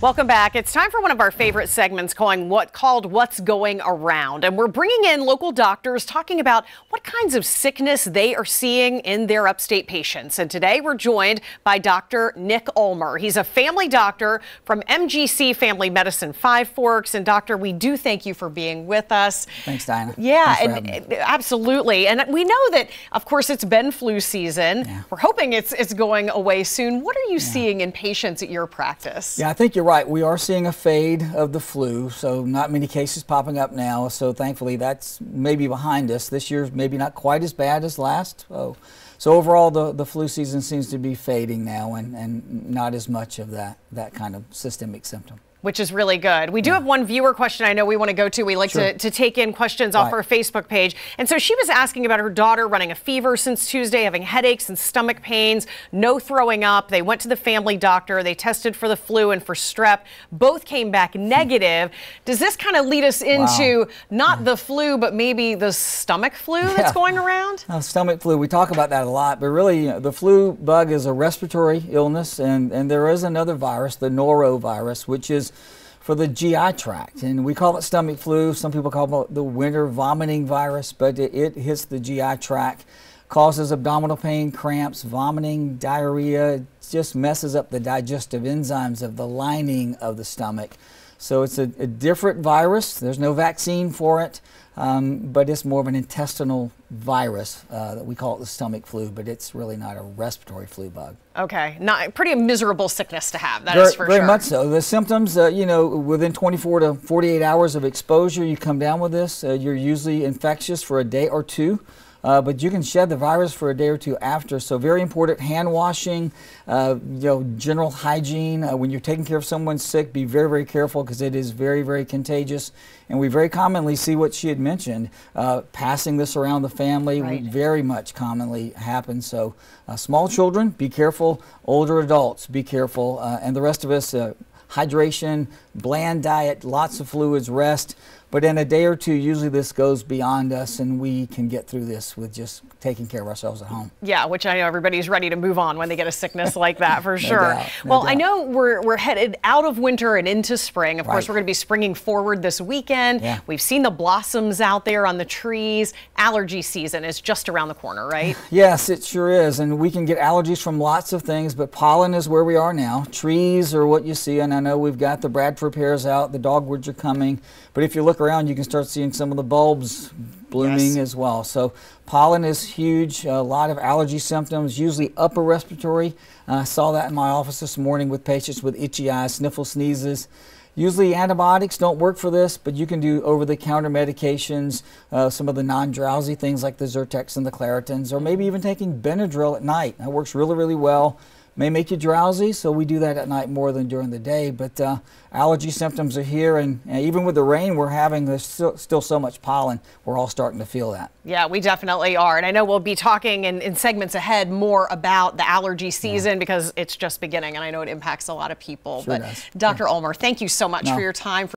Welcome back. It's time for one of our favorite segments called What's Going Around. And we're bringing in local doctors talking about what kinds of sickness they are seeing in their upstate patients. And today we're joined by Dr. Nick Ulmer. He's a family doctor from MGC Family Medicine Five Forks. And doctor, we do thank you for being with us. Thanks, Dinah. Yeah, absolutely. And we know that, of course, it's been flu season. Yeah. We're hoping it's going away soon. What are you seeing in patients at your practice? Yeah, I think you're right. We are seeing a fade of the flu, so not many cases popping up now. So thankfully that's maybe behind us. This year's maybe not quite as bad as last. So overall the flu season seems to be fading now and not as much of that kind of systemic symptom. Which is really good. We do have one viewer question I know we want to go to. We like to take in questions off our Facebook page. And so she was asking about her daughter running a fever since Tuesday, having headaches and stomach pains, no throwing up. They went to the family doctor. They tested for the flu and for strep. Both came back negative. Does this kind of lead us into not the flu, but maybe the stomach flu that's going around? Stomach flu, we talk about that a lot, but really the flu bug is a respiratory illness, and there is another virus, the norovirus, which is for the GI tract, and we call it stomach flu. Some people call it the winter vomiting virus, but it hits the GI tract, causes abdominal pain, cramps, vomiting, diarrhea. It just messes up the digestive enzymes of the lining of the stomach. So it's a different virus. There's no vaccine for it, but it's more of an intestinal virus. That we call it the stomach flu, but it's really not a respiratory flu bug. Okay, pretty miserable sickness to have, that is for sure. Very much so. The symptoms, you know, within 24 to 48 hours of exposure, you come down with this. You're usually infectious for a day or two. But you can shed the virus for a day or two after. So very important, hand washing, you know, general hygiene. When you're taking care of someone sick, be very, very careful because it is very, very contagious. And we very commonly see what she had mentioned, passing this around the family, very much commonly happens. So small children, be careful. Older adults, be careful. And the rest of us, hydration, bland diet, lots of fluids, rest. But in a day or two, usually this goes beyond us, and we can get through this with just taking care of ourselves at home. Yeah, which I know everybody's ready to move on when they get a sickness like that, for sure. No doubt. I know we're headed out of winter and into spring. Of course, we're going to be springing forward this weekend. Yeah. We've seen the blossoms out there on the trees. Allergy season is just around the corner, right? Yes, it sure is. And we can get allergies from lots of things, but pollen is where we are now. Trees are what you see, and I know we've got the Bradford pears out, the dogwoods are coming. But if you look around, you can start seeing some of the bulbs blooming as well. So pollen is huge. A lot of allergy symptoms, usually upper respiratory. I saw that in my office this morning with patients with itchy eyes, sniffle, sneezes. Usually antibiotics don't work for this, but you can do over-the-counter medications, some of the non-drowsy things like the Zyrtex and the Claritins, or maybe even taking Benadryl at night. That works really, really well. May make you drowsy, so we do that at night more than during the day. But allergy symptoms are here, and even with the rain we're having, there's still so much pollen, we're all starting to feel that. Yeah, we definitely are. And I know we'll be talking in segments ahead more about the allergy season because it's just beginning, and I know it impacts a lot of people. Sure but does. Dr. Ulmer, thank you so much for your time.